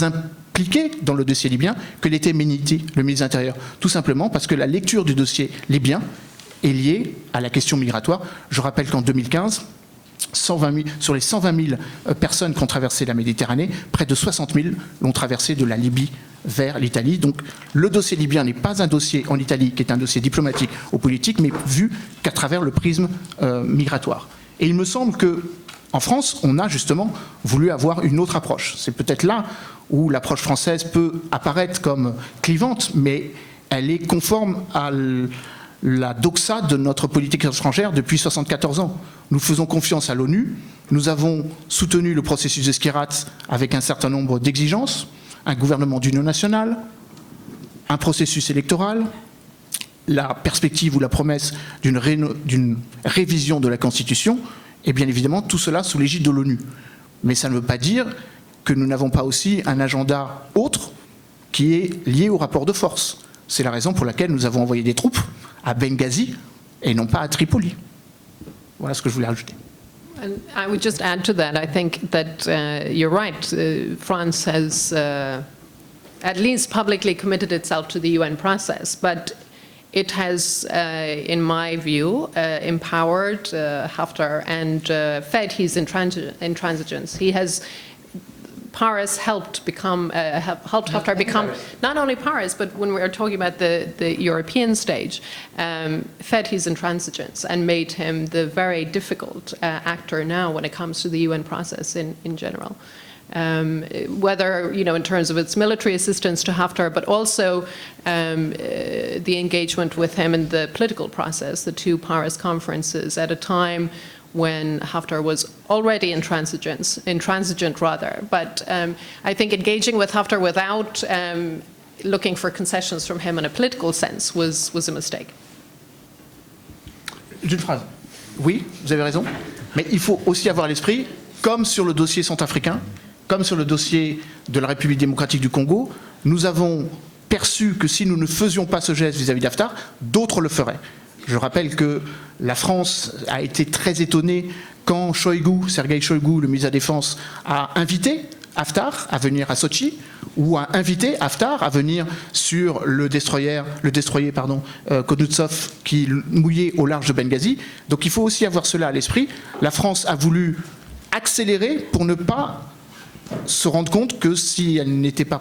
impliqué dans le dossier libyen que l'était Meniti, le ministre de l'Intérieur. Tout simplement parce que la lecture du dossier libyen est liée à la question migratoire. Je rappelle qu'en 2015, sur les 120 000 personnes qui ont traversé la Méditerranée, près de 60 000 l'ont traversé de la Libye vers l'Italie. Donc le dossier libyen n'est pas un dossier en Italie qui est un dossier diplomatique ou politique, mais vu qu'à travers le prisme migratoire. Et il me semble qu'en France, on a justement voulu avoir une autre approche. C'est peut-être là où l'approche française peut apparaître comme clivante, mais elle est conforme à la doxa de notre politique étrangère depuis 74 ans. Nous faisons confiance à l'ONU, nous avons soutenu le processus de Skhirat avec un certain nombre d'exigences, un gouvernement d'union nationale, un processus électoral, la perspective ou la promesse d'une révision de la Constitution, et bien évidemment tout cela sous l'égide de l'ONU. Mais ça ne veut pas dire que nous n'avons pas aussi un agenda autre qui est lié au rapport de force. C'est la raison pour laquelle nous avons envoyé des troupes à Benghazi et non pas à Tripoli. Voilà ce que je voulais rajouter. And I would just add to that, I think that you're right. France has at least publicly committed itself to the UN process, but it has, in my view, empowered Haftar and fed his intransigence. He has Paris helped Haftar become not only Paris, but when we are talking about the European stage, fed his intransigence and made him the very difficult actor now when it comes to the UN process in general. Whether, in terms of its military assistance to Haftar, but also the engagement with him in the political process, the two Paris conferences at a time when Haftar was already intransigent rather. But I think engaging with Haftar without looking for concessions from him in a political sense was a mistake. D'une phrase. Oui, vous avez raison, mais il faut aussi avoir à l'esprit, comme sur le dossier centrafricain, comme sur le dossier de la République démocratique du Congo, nous avons perçu que si nous ne faisions pas ce geste vis-à-vis d'Haftar, d'autres le feraient. Je rappelle que la France a été très étonnée quand Sergueï Shoïgu, le ministre de la Défense, a invité Haftar à venir à Sochi, ou a invité Haftar à venir sur le destroyer Kuznetsov qui mouillait au large de Benghazi. Donc il faut aussi avoir cela à l'esprit. La France a voulu accélérer pour ne pas se rendre compte que si elle n'était pas,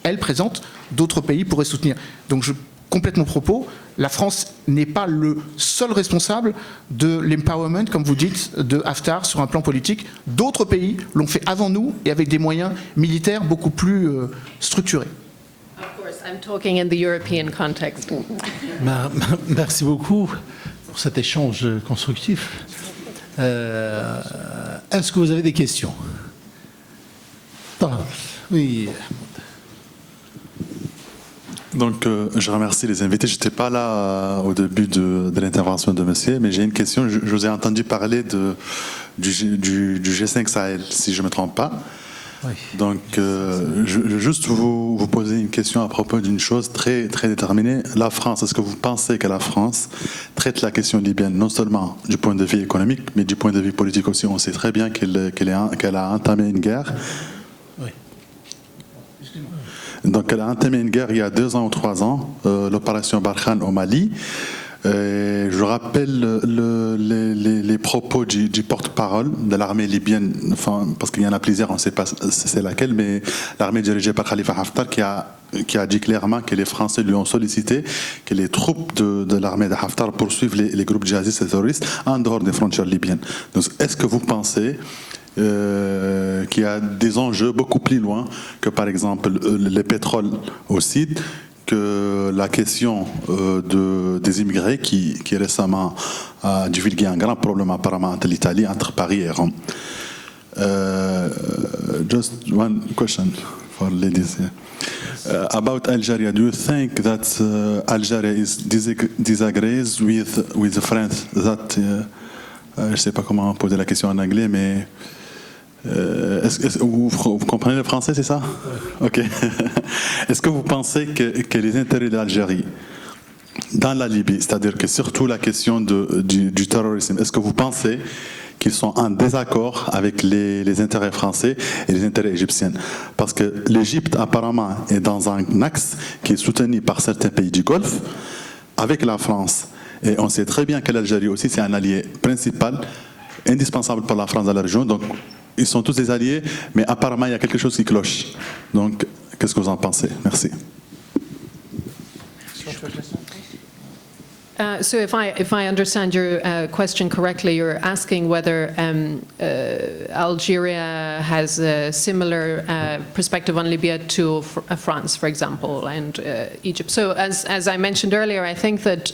elle, présente, d'autres pays pourraient soutenir. Donc je complète mon propos, la France n'est pas le seul responsable de l'empowerment, comme vous dites, de Haftar sur un plan politique. D'autres pays l'ont fait avant nous et avec des moyens militaires beaucoup plus structurés. Of course, I'm talking in the European context. Merci beaucoup pour cet échange constructif. Est-ce que vous avez des questions? Oui. Donc, je remercie les invités. Je n'étais pas là au début de l'intervention de monsieur, mais j'ai une question. Je vous ai entendu parler du G5 Sahel, si je ne me trompe pas. Oui. Donc, je veux juste vous poser une question à propos d'une chose très, très déterminée. La France, est-ce que vous pensez que la France traite la question libyenne non seulement du point de vue économique, mais du point de vue politique aussi? On sait très bien qu'elle a entamé une guerre. Donc, elle a entamé une guerre il y a 2 ans ou 3 ans, l'opération Barkhane au Mali. Je rappelle les propos du porte-parole de l'armée libyenne, enfin, parce qu'il y en a plusieurs, on ne sait pas c'est laquelle, mais l'armée dirigée par Khalifa Haftar qui a dit clairement que les Français lui ont sollicité que les troupes de l'armée de Haftar poursuivent les groupes djihadistes et terroristes en dehors des frontières libyennes. Donc, est-ce que vous pensez qu'il y a des enjeux beaucoup plus loin que par exemple le pétrole au site, que la question des immigrés qui récemment a divulgué un grand problème apparemment entre l'Italie, entre Paris et Rome. Just one question for ladies here. About Algeria, do you think that Algeria disagrees with France that je ne sais pas comment poser la question en anglais, mais vous comprenez le français, c'est ça? Ok. Est-ce que vous pensez que les intérêts de l'Algérie dans la Libye, c'est-à-dire que surtout la question du terrorisme, est-ce que vous pensez qu'ils sont en désaccord avec les intérêts français et les intérêts égyptiens. Parce que l'Égypte, apparemment, est dans un axe qui est soutenu par certains pays du Golfe, avec la France. Et on sait très bien que l'Algérie aussi, c'est un allié principal, indispensable pour la France dans la région. Donc, ils sont tous des alliés, mais apparemment, il y a quelque chose qui cloche. Donc, qu'est-ce que vous en pensez? Merci. So if I understand your question correctly, you're asking whether Algeria has a similar perspective on Libya to France, for example, and Egypt. So as I mentioned earlier, I think that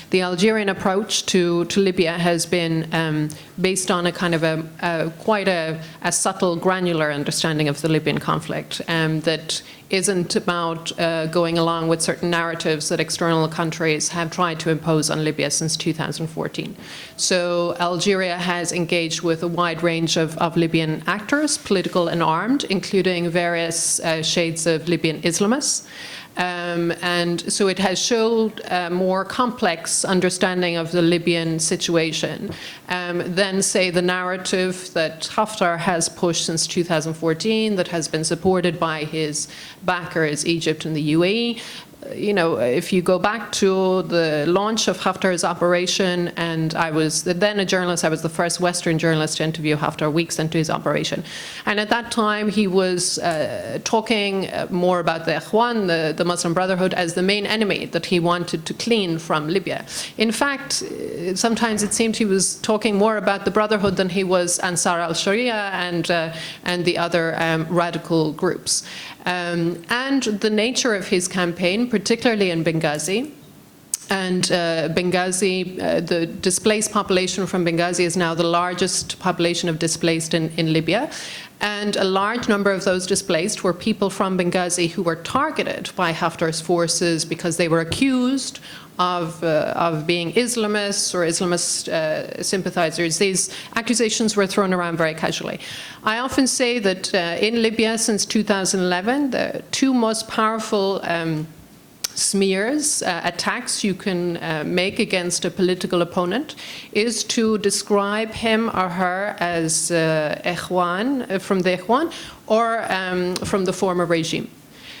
the Algerian approach to Libya has been based on a kind of quite a subtle, granular understanding of the Libyan conflict that isn't about going along with certain narratives that external countries have tried to impose on Libya since 2014. So Algeria has engaged with a wide range of Libyan actors, political and armed, including various shades of Libyan Islamists. And so it has showed a more complex understanding of the Libyan situation than, say, the narrative that Haftar has pushed since 2014, that has been supported by his backers, Egypt and the UAE. You know, if you go back to the launch of Haftar's operation, and I was then a journalist, I was the first Western journalist to interview Haftar weeks into his operation. And at that time, he was talking more about the Ikhwan, the Muslim Brotherhood, as the main enemy that he wanted to clean from Libya. In fact, sometimes it seemed he was talking more about the Brotherhood than he was Ansar al-Sharia and the other radical groups. And the nature of his campaign, particularly in Benghazi, and Benghazi, the displaced population from Benghazi is now the largest population of displaced in Libya. And a large number of those displaced were people from Benghazi who were targeted by Haftar's forces because they were accused of being Islamists or Islamist sympathizers. These accusations were thrown around very casually. I often say that in Libya since 2011, the two most powerful smears, attacks you can make against a political opponent is to describe him or her as Ikhwan, from the Ikhwan, or from the former regime.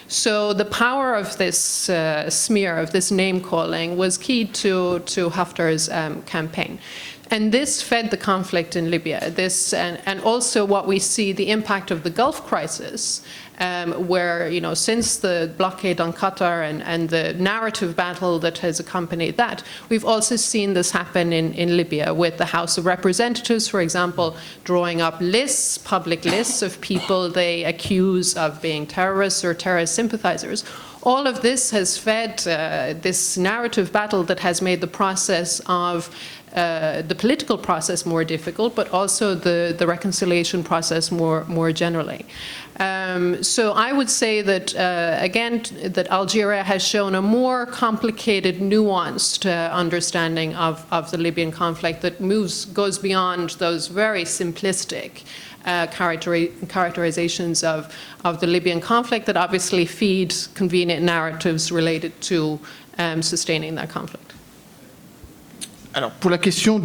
So the power of this smear, of this name-calling, was key to Haftar's campaign. And this fed the conflict in Libya. This, and also what we see, the impact of the Gulf crisis, where, you know, since the blockade on Qatar and the narrative battle that has accompanied that, we've also seen this happen in Libya with the House of Representatives, for example, drawing up lists, public lists of people they accuse of being terrorists or terrorist sympathizers. All of this has fed this narrative battle that has made the process of the political process more difficult, but also the reconciliation process more generally. So I would say that, again, that Algeria has shown a more complicated, nuanced understanding of the Libyan conflict that goes beyond those very simplistic characterizations of the Libyan conflict that obviously feed convenient narratives related to sustaining that conflict. Alors, pour la question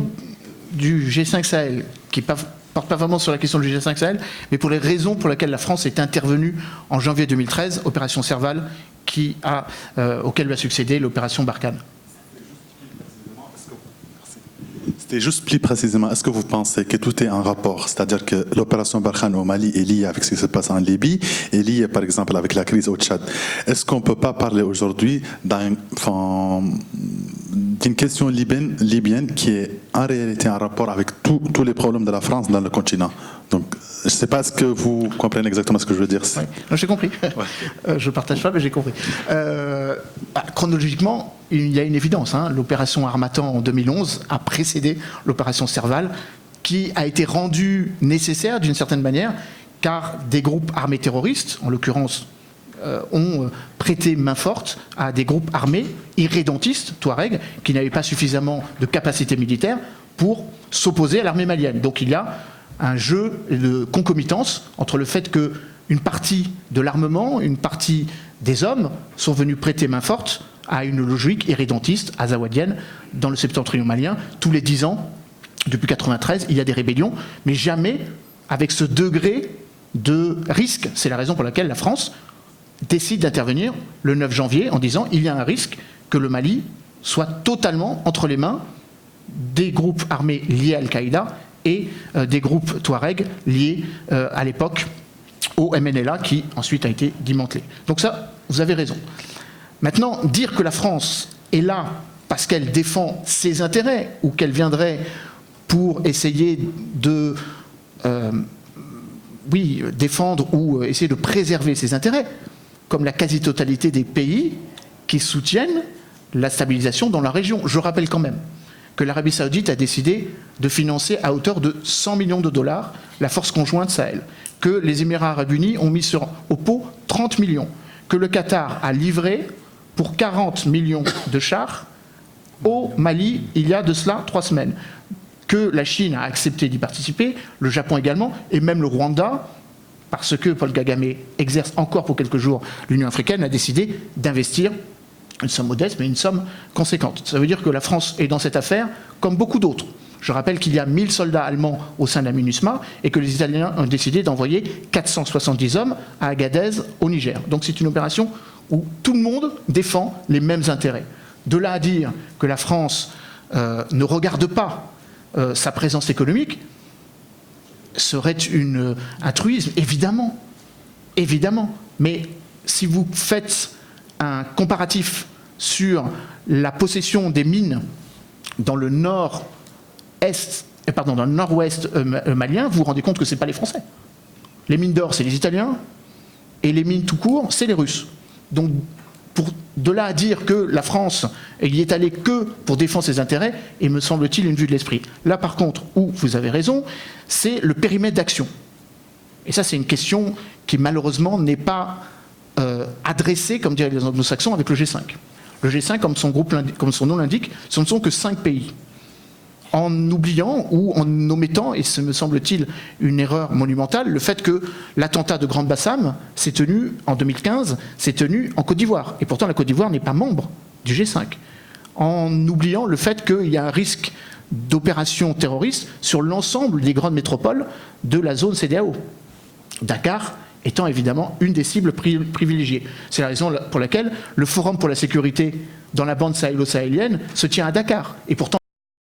du G5 Sahel, qui ne porte pas vraiment sur la question du G5 Sahel, mais pour les raisons pour lesquelles la France est intervenue en janvier 2013, opération Serval, auquel va succéder l'opération Barkhane. C'était juste plus précisément, est-ce que vous pensez que tout est en rapport? C'est-à-dire que l'opération Barkhane au Mali est liée avec ce qui se passe en Libye, est liée par exemple avec la crise au Tchad. Est-ce qu'on ne peut pas parler aujourd'hui d'une question libyenne qui est en réalité en rapport avec tous les problèmes de la France dans le continent? Donc, je ne sais pas ce que vous comprenez exactement ce que je veux dire. Oui, j'ai compris. Ouais. Je ne partage pas, mais j'ai compris. Chronologiquement, il y a une évidence. L'opération Harmattan en 2011 a précédé l'opération Serval, qui a été rendue nécessaire d'une certaine manière, car des groupes armés terroristes, en l'occurrence, ont prêté main forte à des groupes armés irrédentistes, Touareg, qui n'avaient pas suffisamment de capacité militaire pour s'opposer à l'armée malienne. Donc il y a un jeu de concomitance entre le fait qu'une partie de l'armement, une partie des hommes sont venus prêter main forte à une logique irrédentiste, azawadienne, dans le septentrion malien. Tous les 10 ans, depuis 1993, il y a des rébellions, mais jamais avec ce degré de risque. C'est la raison pour laquelle la France décide d'intervenir le 9 janvier en disant il y a un risque que le Mali soit totalement entre les mains des groupes armés liés à Al-Qaïda et des groupes Touareg liés à l'époque au MNLA qui ensuite a été démantelé. Donc ça, vous avez raison. Maintenant, dire que la France est là parce qu'elle défend ses intérêts ou qu'elle viendrait pour essayer de défendre ou essayer de préserver ses intérêts, comme la quasi-totalité des pays qui soutiennent la stabilisation dans la région. Je rappelle quand même que l'Arabie Saoudite a décidé de financer à hauteur de 100 millions de dollars la force conjointe Sahel, que les Émirats arabes unis ont mis au pot 30 millions, que le Qatar a livré pour 40 millions de chars au Mali il y a de cela 3 semaines, que la Chine a accepté d'y participer, le Japon également, et même le Rwanda, parce que Paul Kagame exerce encore pour quelques jours l'Union africaine, a décidé d'investir une somme modeste, mais une somme conséquente. Ça veut dire que la France est dans cette affaire comme beaucoup d'autres. Je rappelle qu'il y a 1000 soldats allemands au sein de la MINUSMA et que les Italiens ont décidé d'envoyer 470 hommes à Agadez, au Niger. Donc c'est une opération où tout le monde défend les mêmes intérêts. De là à dire que la France ne regarde pas sa présence économique serait un truisme, évidemment. Évidemment. Mais si vous faites un comparatif sur la possession des mines dans le nord-ouest malien, vous vous rendez compte que ce n'est pas les Français. Les mines d'or, c'est les Italiens, et les mines tout court, c'est les Russes. Donc, de là à dire que la France y est allée que pour défendre ses intérêts, et me semble-t-il une vue de l'esprit. Là, par contre, où vous avez raison, c'est le périmètre d'action. Et ça, c'est une question qui, malheureusement, n'est pas adressée, comme diraient les anglo-saxons, avec le G5. Le G5, comme son nom l'indique, ce ne sont que 5 pays. En oubliant ou en omettant, et ce me semble-t-il une erreur monumentale, le fait que l'attentat de Grande Bassam s'est tenu en 2015, s'est tenu en Côte d'Ivoire. Et pourtant, la Côte d'Ivoire n'est pas membre du G5. En oubliant le fait qu'il y a un risque d'opération terroriste sur l'ensemble des grandes métropoles de la zone CEDEAO. Dakar étant évidemment une des cibles privilégiées. C'est la raison pour laquelle le Forum pour la sécurité dans la bande sahélo-sahélienne se tient à Dakar. Et pourtant,